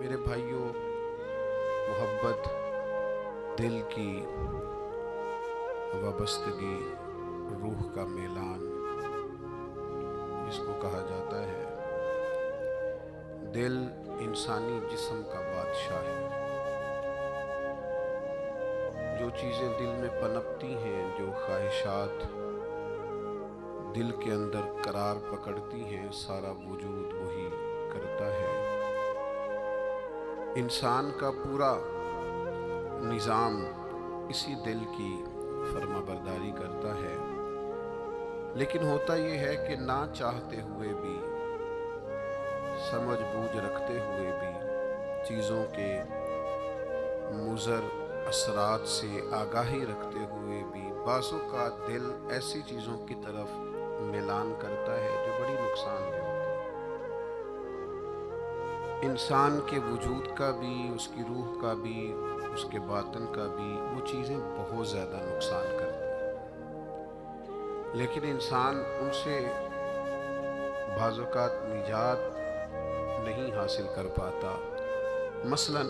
میرے بھائیوں، محبت دل کی وابستگی، روح کا میلان اس کو کہا جاتا ہے۔ دل انسانی جسم کا بادشاہ ہے۔ جو چیزیں دل میں پنپتی ہیں، جو خواہشات دل کے اندر قرار پکڑتی ہیں، سارا وجود وہی کرتا ہے۔ انسان کا پورا نظام اسی دل کی فرما برداری کرتا ہے، لیکن ہوتا یہ ہے کہ نہ چاہتے ہوئے بھی، سمجھ بوجھ رکھتے ہوئے بھی، چیزوں کے مضر اثرات سے آگاہی رکھتے ہوئے بھی بعض اوقات دل ایسی چیزوں کی طرف میلان کرتا ہے جو بڑی نقصان دہ ہوتی ہے۔ انسان کے وجود کا بھی، اس کی روح کا بھی، اس کے باطن کا بھی، وہ چیزیں بہت زیادہ نقصان کرتی ہیں، لیکن انسان ان سے بعض اوقات نجات نہیں حاصل کر پاتا۔ مثلا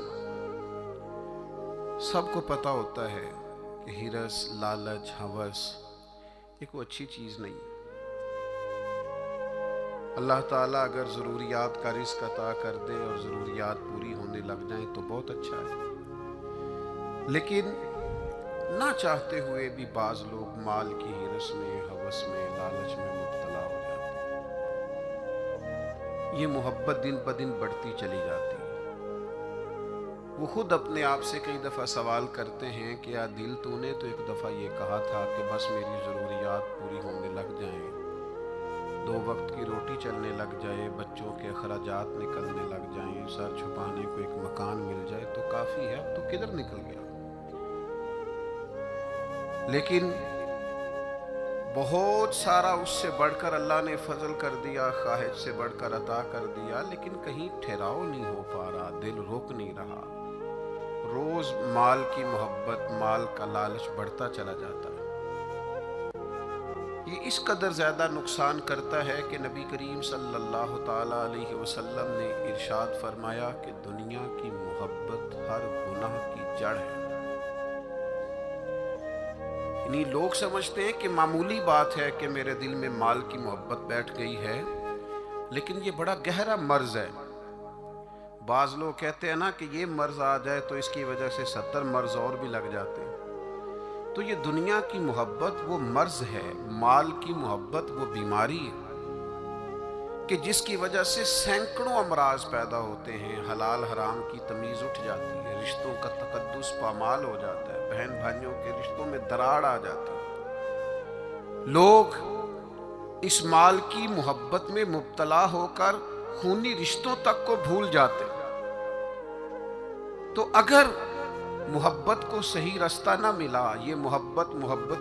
سب کو پتہ ہوتا ہے کہ ہرس، لالچ، ہوس یہ کوئی اچھی چیز نہیں۔ اللہ تعالیٰ اگر ضروریات کا رزق عطا کر دے اور ضروریات پوری ہونے لگ جائیں تو بہت اچھا ہے، لیکن نہ چاہتے ہوئے بھی بعض لوگ مال کی ہرس میں، ہوس میں، لالچ میں مبتلا ہو جاتے ہیں۔ یہ محبت دن بدن بڑھتی چلی جاتی ہے۔ وہ خود اپنے آپ سے کئی دفعہ سوال کرتے ہیں کہ یا دل تو نے تو ایک دفعہ یہ کہا تھا کہ بس میری ضروریات پوری ہونے لگ جائیں، 2 وقت کی روٹی چلنے لگ جائے، بچوں کے اخراجات نکلنے لگ جائیں، سر چھپانے کو ایک مکان مل جائے تو کافی ہے، اب تو کدھر نکل گیا۔ لیکن بہت سارا اس سے بڑھ کر اللہ نے فضل کر دیا، خواہش سے بڑھ کر عطا کر دیا، لیکن کہیں ٹھہراؤ نہیں ہو پا رہا، دل روک نہیں رہا۔ روز مال کی محبت، مال کا لالچ بڑھتا چلا جاتا ہے۔ یہ اس قدر زیادہ نقصان کرتا ہے کہ نبی کریم صلی اللہ تعالی علیہ وسلم نے ارشاد فرمایا کہ دنیا کی محبت ہر گناہ کی جڑ ہے۔ یعنی لوگ سمجھتے ہیں کہ معمولی بات ہے کہ میرے دل میں مال کی محبت بیٹھ گئی ہے، لیکن یہ بڑا گہرا مرض ہے۔ بعض لوگ کہتے ہیں نا کہ یہ مرض آ جائے تو اس کی وجہ سے 70 مرض اور بھی لگ جاتے ہیں۔ تو یہ دنیا کی محبت وہ مرض ہے، مال کی محبت وہ بیماری ہے کہ جس کی وجہ سے سینکڑوں امراض پیدا ہوتے ہیں، حلال حرام کی تمیز اٹھ جاتی ہے، رشتوں کا تقدس پامال ہو جاتا ہے، بہن بھائیوں کے رشتوں میں دراڑ آ جاتی ہے۔ لوگ اس مال کی محبت میں مبتلا ہو کر خونی رشتوں تک کو بھول جاتے ہیں۔ تو اگر محبت کو صحیح رستہ نہ ملا، یہ محبت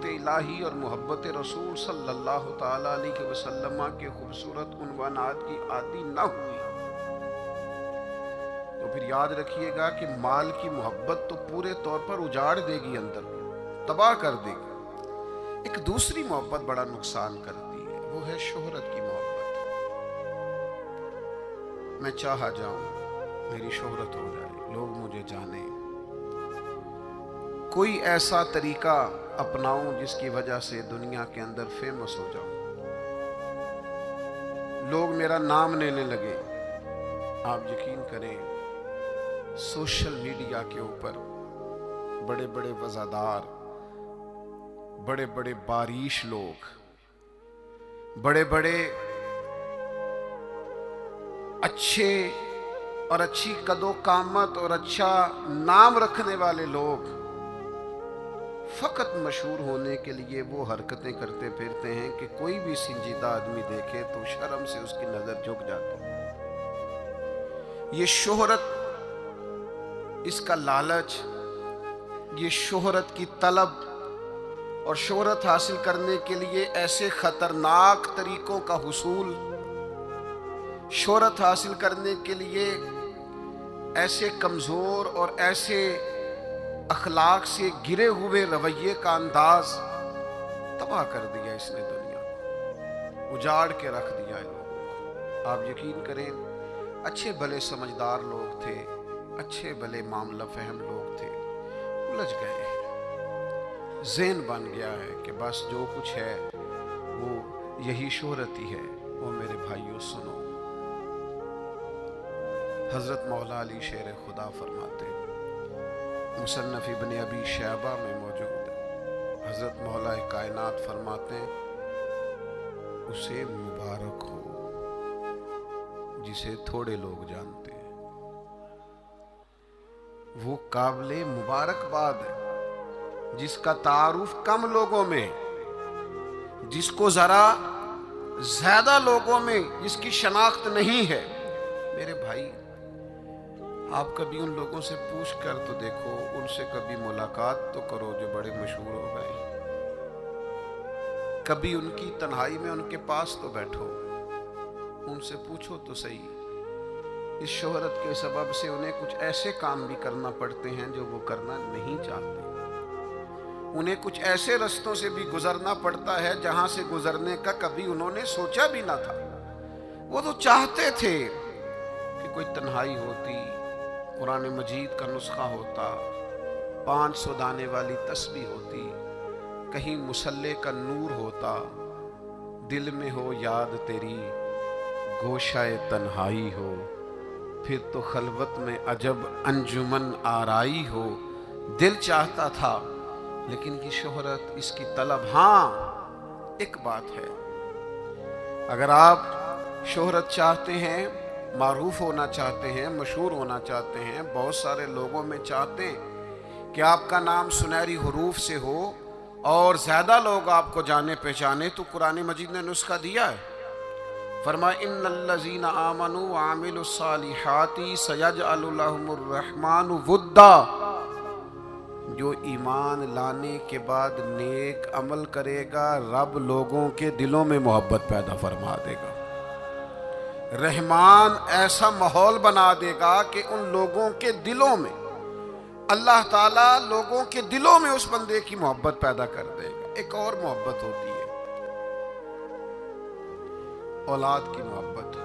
الہی اور محبت رسول صلی اللہ تعالی علیہ وسلم کے خوبصورت عنوانات کی عادی نہ ہوئی، تو پھر یاد رکھیے گا کہ مال کی محبت تو پورے طور پر اجاڑ دے گی، اندر تباہ کر دے گی۔ ایک دوسری محبت بڑا نقصان کرتی ہے، وہ ہے شہرت کی محبت۔ میں چاہا جاؤں، میری شہرت ہو جائے، لوگ مجھے جانیں، کوئی ایسا طریقہ اپناؤں جس کی وجہ سے دنیا کے اندر فیمس ہو جاؤں، لوگ میرا نام لینے لگے۔ آپ یقین کریں، سوشل میڈیا کے اوپر بڑے بڑے وزادار، بڑے بڑے باریش لوگ، بڑے بڑے اچھے اور اچھی قد و قامت اور اچھا نام رکھنے والے لوگ فقط مشہور ہونے کے لیے وہ حرکتیں کرتے پھرتے ہیں کہ کوئی بھی سنجیدہ آدمی دیکھے تو شرم سے اس کی نظر جھک جاتی ہے۔ یہ شہرت، اس کا لالچ، یہ شہرت کی طلب اور شہرت حاصل کرنے کے لیے ایسے خطرناک طریقوں کا حصول، شہرت حاصل کرنے کے لیے ایسے کمزور اور ایسے اخلاق سے گرے ہوئے رویے کا انداز تباہ کر دیا اس نے دنیا کو، اجاڑ کے رکھ دیا ہے لوگوں کو۔ آپ یقین کریں، اچھے بھلے سمجھدار لوگ تھے، اچھے بھلے معاملہ فہم لوگ تھے، الجھ گئے ہیں، ذہن بن گیا ہے کہ بس جو کچھ ہے وہ یہی شہرت ہی ہے۔ وہ میرے بھائیوں سنو، حضرت مولا علی شیر خدا فرماتے، مصنف ابن ابی شیبہ میں موجود ہے، حضرت مولا کائنات فرماتے ہیں اسے مبارک ہو جسے تھوڑے لوگ جانتے ہیں، وہ قابل مبارکباد ہے جس کا تعارف کم لوگوں میں، جس کو ذرا زیادہ لوگوں میں جس کی شناخت نہیں ہے۔ میرے بھائی، آپ کبھی ان لوگوں سے پوچھ کر تو دیکھو، ان سے کبھی ملاقات تو کرو جو بڑے مشہور ہو گئے، کبھی ان کی تنہائی میں ان کے پاس تو بیٹھو، ان سے پوچھو تو صحیح، اس شہرت کے سبب سے انہیں کچھ ایسے کام بھی کرنا پڑتے ہیں جو وہ کرنا نہیں چاہتے، انہیں کچھ ایسے رستوں سے بھی گزرنا پڑتا ہے جہاں سے گزرنے کا کبھی انہوں نے سوچا بھی نہ تھا۔ وہ تو چاہتے تھے کہ کوئی تنہائی ہوتی، قرآن مجید کا نسخہ ہوتا، 500 دانے والی تسبیح ہوتی، کہیں مصلے کا نور ہوتا، دل میں ہو یاد تیری گوشہ تنہائی ہو، پھر تو خلوت میں عجب انجمن آرائی ہو۔ دل چاہتا تھا، لیکن یہ شہرت، اس کی طلب، ہاں ایک بات ہے، اگر آپ شہرت چاہتے ہیں، معروف ہونا چاہتے ہیں، مشہور ہونا چاہتے ہیں، بہت سارے لوگوں میں چاہتے ہیں کہ آپ کا نام سنہری حروف سے ہو اور زیادہ لوگ آپ کو جانے پہچانے، تو قرآن مجید نے نسخہ دیا ہے، فرمایا ان الذین آمنوا وعملوا الصالحات سیجعل لهم الرحمن ودا، جو ایمان لانے کے بعد نیک عمل کرے گا رب لوگوں کے دلوں میں محبت پیدا فرما دے گا، رحمان ایسا ماحول بنا دے گا کہ ان لوگوں کے دلوں میں، اللہ تعالیٰ لوگوں کے دلوں میں اس بندے کی محبت پیدا کر دے گا۔ ایک اور محبت ہوتی ہے، اولاد کی محبت،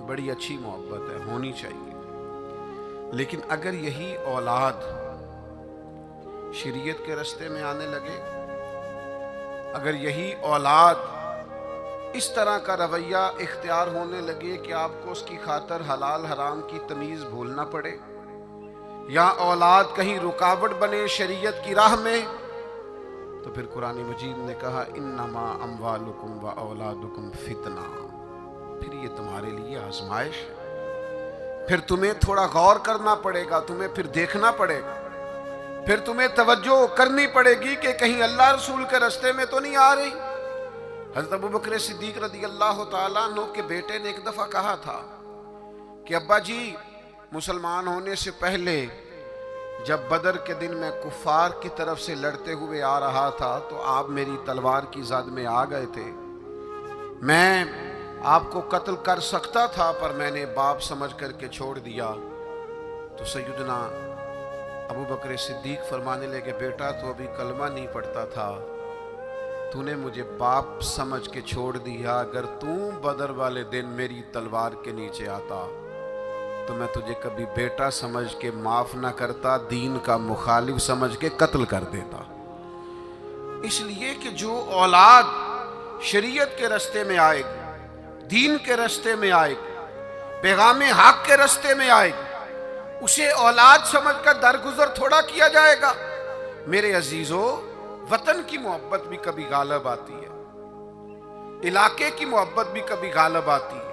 بڑی اچھی محبت ہے، ہونی چاہیے، لیکن اگر یہی اولاد شریعت کے راستے میں آنے لگے، اگر یہی اولاد اس طرح کا رویہ اختیار ہونے لگے کہ آپ کو اس کی خاطر حلال حرام کی تمیز بھولنا پڑے، یا اولاد کہیں رکاوٹ بنے شریعت کی راہ میں، تو پھر قرآن مجید نے کہا انما اموالکم و اولادکم فتنہ، پھر یہ تمہارے لیے آزمائش ہے، پھر تمہیں تھوڑا غور کرنا پڑے گا، تمہیں پھر دیکھنا پڑے گا، پھر تمہیں توجہ کرنی پڑے گی کہ کہیں اللہ رسول کے راستے میں تو نہیں آ رہی۔ حضرت ابوبکر صدیق رضی اللہ تعالیٰ عنہ کے بیٹے نے ایک دفعہ کہا تھا کہ ابا جی، مسلمان ہونے سے پہلے جب بدر کے دن میں کفار کی طرف سے لڑتے ہوئے آ رہا تھا تو آپ میری تلوار کی زد میں آ گئے تھے، میں آپ کو قتل کر سکتا تھا پر میں نے باپ سمجھ کر کے چھوڑ دیا۔ تو سیدنا ابوبکر صدیق فرمانے لگے بیٹا تو ابھی کلمہ نہیں پڑھتا تھا، تو نے مجھے باپ سمجھ کے چھوڑ دیا، اگر تو بدر والے دن میری تلوار کے نیچے آتا تو میں تجھے کبھی بیٹا سمجھ کے معاف نہ کرتا، دین کا مخالف سمجھ کے قتل کر دیتا۔ اس لیے کہ جو اولاد شریعت کے راستے میں آئے گی، دین کے راستے میں آئے گی، پیغام حق کے راستے میں آئے گی، اسے اولاد سمجھ کر درگزر تھوڑا کیا جائے گا۔ میرے عزیزو، وطن کی محبت بھی کبھی غالب آتی ہے، علاقے کی محبت بھی کبھی غالب آتی ہے۔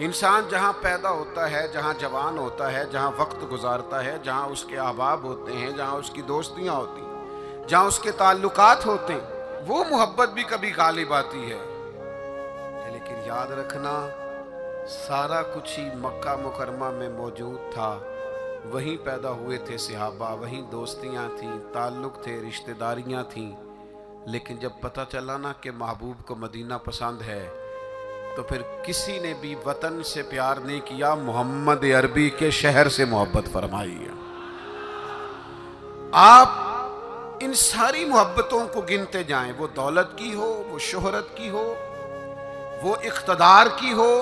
انسان جہاں پیدا ہوتا ہے، جہاں جوان ہوتا ہے، جہاں وقت گزارتا ہے، جہاں اس کے احباب ہوتے ہیں، جہاں اس کی دوستیاں ہوتی ہیں، جہاں اس کے تعلقات ہوتے ہیں، وہ محبت بھی کبھی غالب آتی ہے۔ لیکن یاد رکھنا، سارا کچھ ہی مکہ مکرمہ میں موجود تھا، وہیں پیدا ہوئے تھے صحابہ، وہیں دوستیاں تھیں، تعلق تھے، رشتہ داریاں تھیں، لیکن جب پتہ چلا نا کہ محبوب کو مدینہ پسند ہے تو پھر کسی نے بھی وطن سے پیار نہیں کیا، محمد عربی کے شہر سے محبت فرمائی ہے۔ آپ ان ساری محبتوں کو گنتے جائیں، وہ دولت کی ہو، وہ شہرت کی ہو، وہ اقتدار کی ہو،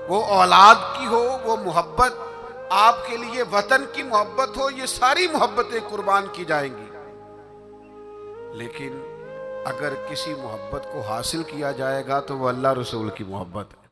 وہ اولاد کی ہو، وہ محبت آپ کے لیے وطن کی محبت ہو، یہ ساری محبتیں قربان کی جائیں گی، لیکن اگر کسی محبت کو حاصل کیا جائے گا تو وہ اللہ رسول کی محبت ہے۔